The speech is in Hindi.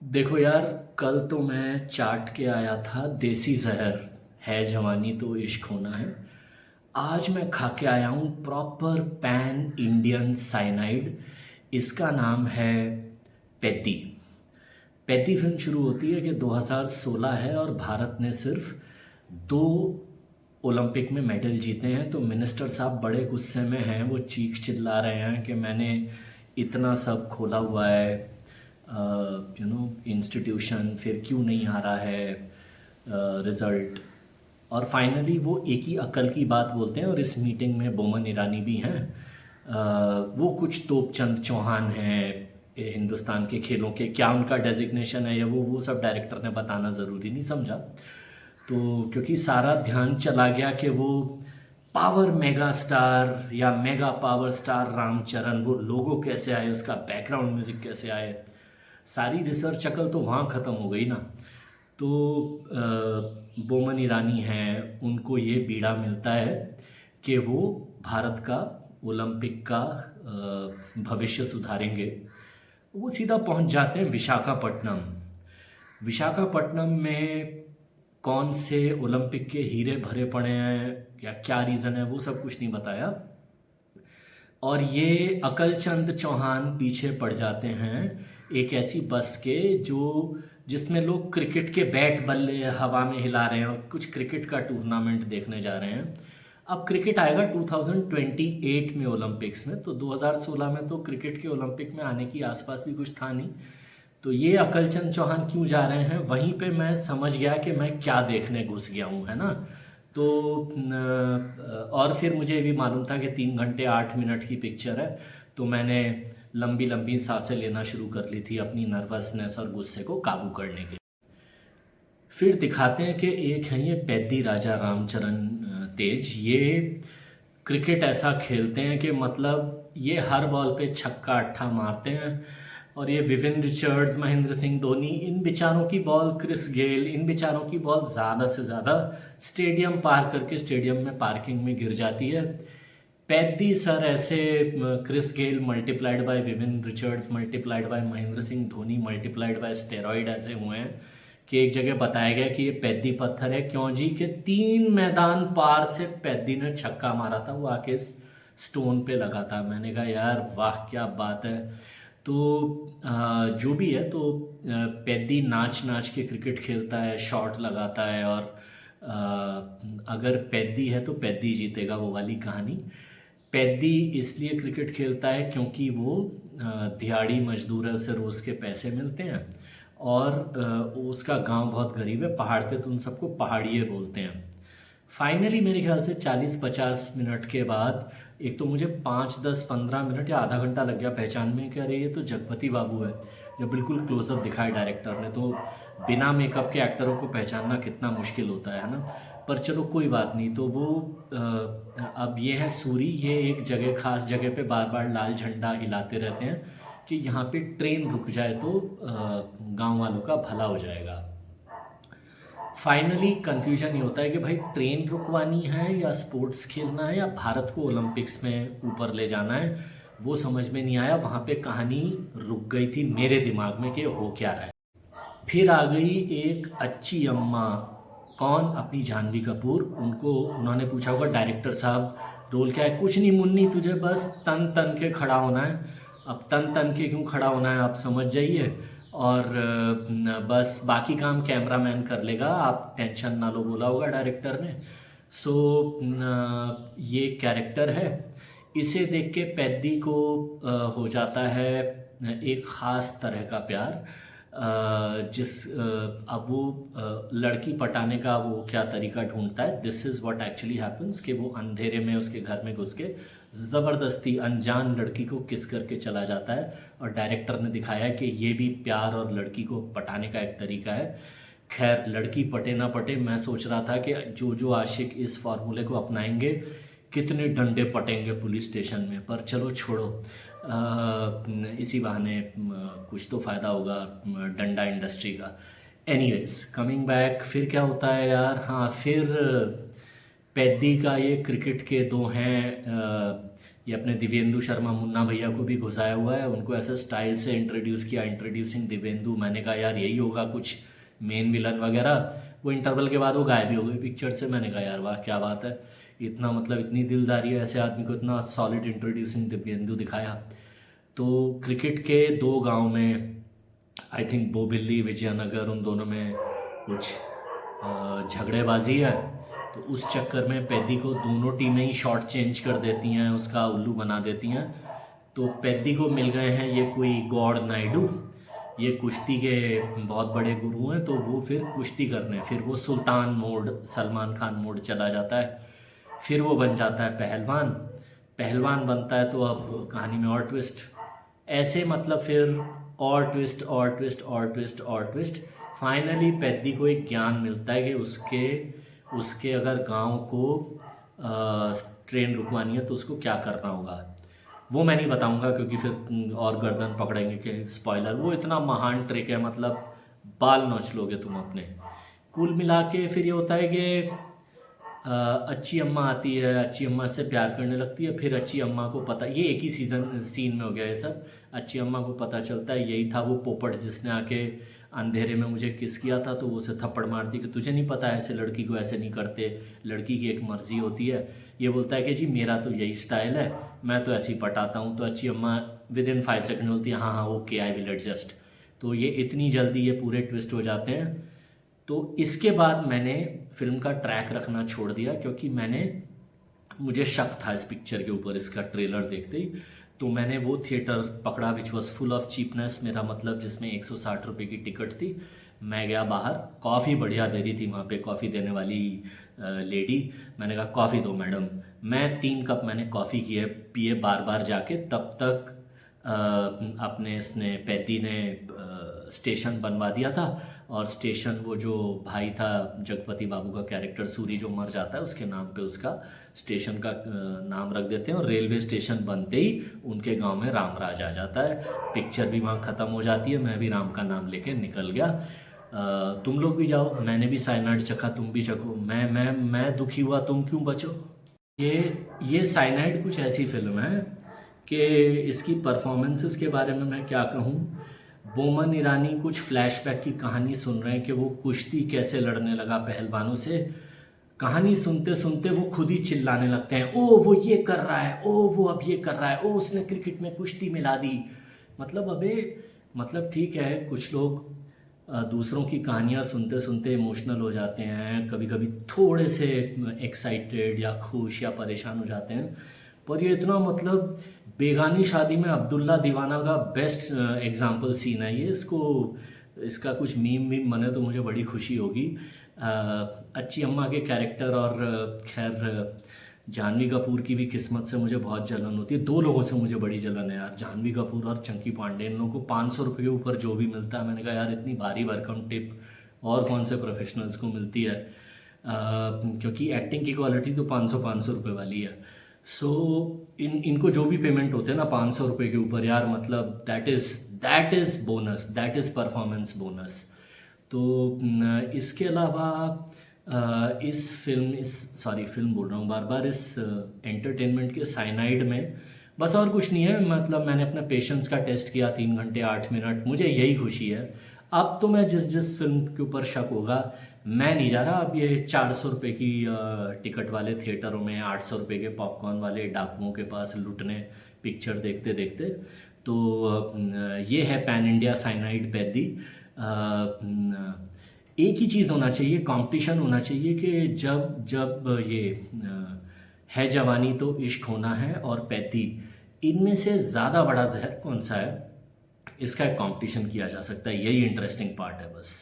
देखो यार, कल तो मैं चाट के आया था देसी जहर। है जवानी तो इश्क होना है। आज मैं खा के आया हूँ प्रॉपर पैन इंडियन साइनाइड। इसका नाम है पेद्दी। पेद्दी फिल्म शुरू होती है कि 2016 है और भारत ने सिर्फ दो ओलंपिक में मेडल जीते हैं। तो मिनिस्टर साहब बड़े गुस्से में हैं, वो चीख चिल्ला रहे हैं कि मैंने इतना सब खोला हुआ है इंस्टीट्यूशन, फिर क्यों नहीं आ रहा है रिज़ल्ट। और फाइनली वो एक ही अकल की बात बोलते हैं, और इस मीटिंग में बोमन ईरानी भी हैं। वो कुछ तोपचंद चौहान हैं हिंदुस्तान के खेलों के, क्या उनका डेजिग्नेशन है या वो सब डायरेक्टर ने बताना ज़रूरी नहीं समझा। तो क्योंकि सारा ध्यान चला गया कि वो पावर मेगा स्टार या मेगा पावर स्टार रामचरण, वो लोगो कैसे आए, उसका बैकग्राउंड म्यूजिक कैसे आए, सारी रिसर्च अकल तो वहाँ ख़त्म हो गई ना। तो बोमन ईरानी हैं, उनको ये बीड़ा मिलता है कि वो भारत का ओलंपिक का भविष्य सुधारेंगे। वो सीधा पहुंच जाते हैं विशाखापट्टनम। विशाखापट्टनम में कौन से ओलंपिक के हीरे भरे पड़े हैं या क्या रीज़न है वो सब कुछ नहीं बताया। और ये अकलचंद चौहान पीछे पड़ जाते हैं एक ऐसी बस के जो जिसमें लोग क्रिकेट के बैट बल्ले हवा में हिला रहे हैं और कुछ क्रिकेट का टूर्नामेंट देखने जा रहे हैं। अब क्रिकेट आएगा 2028 में ओलंपिक्स में, तो 2016 में तो क्रिकेट के ओलंपिक में आने की आसपास भी कुछ था नहीं। तो ये अकलचंद चौहान क्यों जा रहे हैं, वहीं पे मैं समझ गया कि मैं क्या देखने घुस गया हूँ, है ना। तो और फिर मुझे ये भी मालूम था कि 3 घंटे 8 मिनट की पिक्चर है। तो मैंने लंबी लंबी सांसें लेना शुरू कर ली थी अपनी नर्वसनेस और गुस्से को काबू करने के लिए। फिर दिखाते हैं कि एक है ये पैदी राजा रामचरण तेज। ये क्रिकेट ऐसा खेलते हैं कि मतलब ये हर बॉल पे छक्का अट्ठा मारते हैं। और ये विविन रिचर्ड्स, महेंद्र सिंह धोनी, इन बेचारों की बॉल, क्रिस गेल, इन बेचारों की बॉल ज़्यादा से ज़्यादा स्टेडियम पार करके स्टेडियम में पार्किंग में गिर जाती है। 35 सर ऐसे Chris Gayle multiplied by Vivian Richards multiplied by Mahendra Singh Dhoni multiplied by steroid ऐसे हुए हैं कि एक जगह बताया गया कि ये पैदी पत्थर है। क्यों जी, के 3 मैदान पार से पैदी ने छक्का मारा था, वो आके स्टोन पे लगा था। मैंने कहा यार वाह क्या बात है। तो जो भी है, तो पैदी नाच नाच के क्रिकेट खेलता है, शॉट लगाता है, और अगर पैदी है तो पैदी जीतेगा, वो वाली कहानी। पैदी इसलिए क्रिकेट खेलता है क्योंकि वो दिहाड़ी मजदूर है, उसे रोज़ के पैसे मिलते हैं। और उसका गांव बहुत गरीब है, पहाड़ पे, तो उन सबको पहाड़िए बोलते हैं। फाइनली मेरे ख्याल से 40-50 मिनट के बाद, एक तो मुझे 5-10-15 मिनट या आधा घंटा लग गया पहचान में कि अरे ये तो जगपति बाबू है। जब बिल्कुल क्लोजअप दिखाया डायरेक्टर ने, तो बिना मेकअप के एक्टरों को पहचानना कितना मुश्किल होता है ना। पर चलो कोई बात नहीं। तो वो अब ये है सूरी, ये एक जगह, खास जगह पे बार बार लाल झंडा हिलाते रहते हैं कि यहाँ पे ट्रेन रुक जाए तो गांव वालों का भला हो जाएगा। फाइनली कंफ्यूजन ये होता है कि भाई ट्रेन रुकवानी है या स्पोर्ट्स खेलना है या भारत को ओलंपिक्स में ऊपर ले जाना है, वो समझ में नहीं आया। वहाँ पे कहानी रुक गई थी मेरे दिमाग में कि हो क्या रहा है। फिर आ गई एक अच्छी अम्मा। कौन? अपनी जानवी कपूर। उनको उन्होंने पूछा होगा डायरेक्टर साहब रोल क्या है, कुछ नहीं मुन्नी, तुझे बस तन तन के खड़ा होना है। अब तन तन के क्यों खड़ा होना है आप समझ जाइए। और बस बाकी काम कैमरामैन कर लेगा, आप टेंशन ना लो, बोला होगा डायरेक्टर ने। सो ये कैरेक्टर है। इसे देख के पैदी को हो जाता है एक ख़ास तरह का प्यार। अब वो लड़की पटाने का वो क्या तरीका ढूंढता है। This is what actually happens कि वो अंधेरे में उसके घर में घुस के ज़बरदस्ती अनजान लड़की को किस करके चला जाता है। और डायरेक्टर ने दिखाया है कि ये भी प्यार और लड़की को पटाने का एक तरीका है। खैर लड़की पटे ना पटे, मैं सोच रहा था कि जो जो आशिक इस फार्मूले को अपनाएंगे कितने डंडे पटेंगे पुलिस स्टेशन में। पर चलो छोड़ो, इसी बहाने कुछ तो फ़ायदा होगा डंडा इंडस्ट्री का। एनीवेज कमिंग बैक, फिर क्या होता है यार, हाँ फिर पैदी का ये क्रिकेट के दो हैं ये अपने दिव्येंदु शर्मा मुन्ना भैया को भी घुसाया हुआ है, उनको ऐसे स्टाइल से इंट्रोड्यूस किया, इंट्रोड्यूसिंग दिव्येंदु। मैंने कहा यार यही होगा कुछ मेन विलन वगैरह। वो इंटरवल के बाद वो गायब ही हो गई पिक्चर से। मैंने कहा यार वाह क्या बात है, इतना मतलब इतनी दिलदारी है ऐसे आदमी को, इतना सॉलिड इंट्रोड्यूसिंग दिव्येंदु दिखाया। तो क्रिकेट के 2 गांव में आई थिंक बोबिल्ली विजयनगर, उन दोनों में कुछ झगड़ेबाजी है। तो उस चक्कर में पैदी को दोनों टीमें ही शॉट चेंज कर देती हैं, उसका उल्लू बना देती हैं। तो पैदी को मिल गए हैं ये कोई गॉड नायडू, ये कुश्ती के बहुत बड़े गुरु हैं। तो वो फिर कुश्ती करने, फिर वो सुल्तान मोड, सलमान खान मोड चला जाता है। फिर वो बन जाता है पहलवान, पहलवान बनता है तो अब कहानी में और ट्विस्ट, ऐसे मतलब फिर और ट्विस्ट और ट्विस्ट और ट्विस्ट और ट्विस्ट। फाइनली पैदी को एक ज्ञान मिलता है कि उसके अगर गांव को ट्रेन रुकवानी है तो उसको क्या करना होगा। वो मैं नहीं बताऊंगा क्योंकि फिर और गर्दन पकड़ेंगे कि स्पॉइलर। वो इतना महान ट्रिक है, मतलब बाल नोच लोगे तुम अपने। कुल मिला के फिर ये होता है कि अच्छी अम्मा आती है, अच्छी अम्मा से प्यार करने लगती है। फिर अच्छी अम्मा को पता, ये एक ही सीन में हो गया ये सब। अच्छी अम्मा को पता चलता है यही था वो पोपट जिसने आके अंधेरे में मुझे किस किया था। तो वो उसे थप्पड़ मारती कि तुझे नहीं पता ऐसे लड़की को ऐसे नहीं करते, लड़की की एक मर्जी होती है। ये बोलता है कि जी मेरा तो यही स्टाइल है, मैं तो ऐसे ही पटाता हूँ। तो अच्छी अम्मा विद इन 5 सेकंड बोलती है हाँ हाँ ओके आई विल एडजस्ट। तो ये इतनी जल्दी ये पूरे ट्विस्ट हो जाते हैं। तो इसके बाद मैंने फिल्म का ट्रैक रखना छोड़ दिया क्योंकि मुझे शक था इस पिक्चर के ऊपर इसका ट्रेलर देखते ही। तो मैंने वो थिएटर पकड़ा which was full of cheapness, मेरा मतलब जिसमें 160 रुपये की टिकट थी। मैं गया बाहर, कॉफ़ी बढ़िया दे रही थी वहाँ पे कॉफ़ी देने वाली लेडी। मैंने कहा कॉफ़ी दो मैडम। मैं 3 कप मैंने कॉफ़ी पिए बार बार जाके। तब तक अपने इसने पैती ने स्टेशन बनवा दिया था। और स्टेशन वो जो भाई था जगपति बाबू का कैरेक्टर सूरी जो मर जाता है उसके नाम पे उसका स्टेशन का नाम रख देते हैं। और रेलवे स्टेशन बनते ही उनके गांव में रामराज आ जाता है। पिक्चर भी वहाँ ख़त्म हो जाती है। मैं भी राम का नाम लेके निकल गया। तुम लोग भी जाओ, मैंने भी साइनाइड चखा, तुम भी चखो। मैं दुखी हुआ, तुम क्यों बचो। ये साइनाइड कुछ ऐसी फिल्म है कि इसकी परफॉर्मेंसेस के बारे में मैं क्या कहूँ। बोमन ईरानी कुछ फ्लैशबैक की कहानी सुन रहे हैं कि वो कुश्ती कैसे लड़ने लगा पहलवानों से। कहानी सुनते सुनते वो खुद ही चिल्लाने लगते हैं, ओ वो ये कर रहा है, ओ वो अब ये कर रहा है, ओ उसने क्रिकेट में कुश्ती मिला दी। मतलब ठीक है कुछ लोग दूसरों की कहानियाँ सुनते सुनते इमोशनल हो जाते हैं, कभी कभी थोड़े से एक्साइटेड या खुश या परेशान हो जाते हैं। पर ये इतना मतलब बेगानी शादी में अब्दुल्ला दीवाना का बेस्ट एग्जाम्पल सीन है ये। इसका कुछ मीम बने तो मुझे बड़ी खुशी होगी। अच्छी अम्मा के कैरेक्टर और खैर जानवी कपूर की भी किस्मत से मुझे बहुत जलन होती है। 2 लोगों से मुझे बड़ी जलन है यार, जानवी कपूर और चंकी पांडे। इन लोगों को 500 रुपये के ऊपर जो भी मिलता है, मैंने कहा यार इतनी भारी भरकम टिप और कौन से प्रोफेशनल्स को मिलती है। क्योंकि एक्टिंग की क्वालिटी तो 500 रुपये वाली है। सो इनको जो भी पेमेंट होते हैं ना 500 रुपये के ऊपर, यार मतलब that is bonus, that is performance bonus. तो इसके अलावा इस फिल्म बोल रहा हूँ बार बार, इस एंटरटेनमेंट के साइनाइड में बस और कुछ नहीं है। मतलब मैंने अपना पेशेंस का टेस्ट किया 3 घंटे 8 मिनट, मुझे यही खुशी है। अब तो मैं जिस फिल्म के ऊपर शक होगा मैं नहीं जा रहा। अब ये 400 रुपये की टिकट वाले थिएटरों में, 800 रुपये के पॉपकॉर्न वाले डाकुओं के पास लुटने पिक्चर देखते देखते। तो ये है पैन इंडिया साइनाइड पैदी। एक ही चीज़ होना चाहिए, कंपटीशन होना चाहिए कि जब ये है जवानी तो इश्क होना है और पैदी, इनमें से ज़्यादा बड़ा जहर कौन सा है, इसका एक कंपटीशन किया जा सकता है। यही इंटरेस्टिंग पार्ट है बस।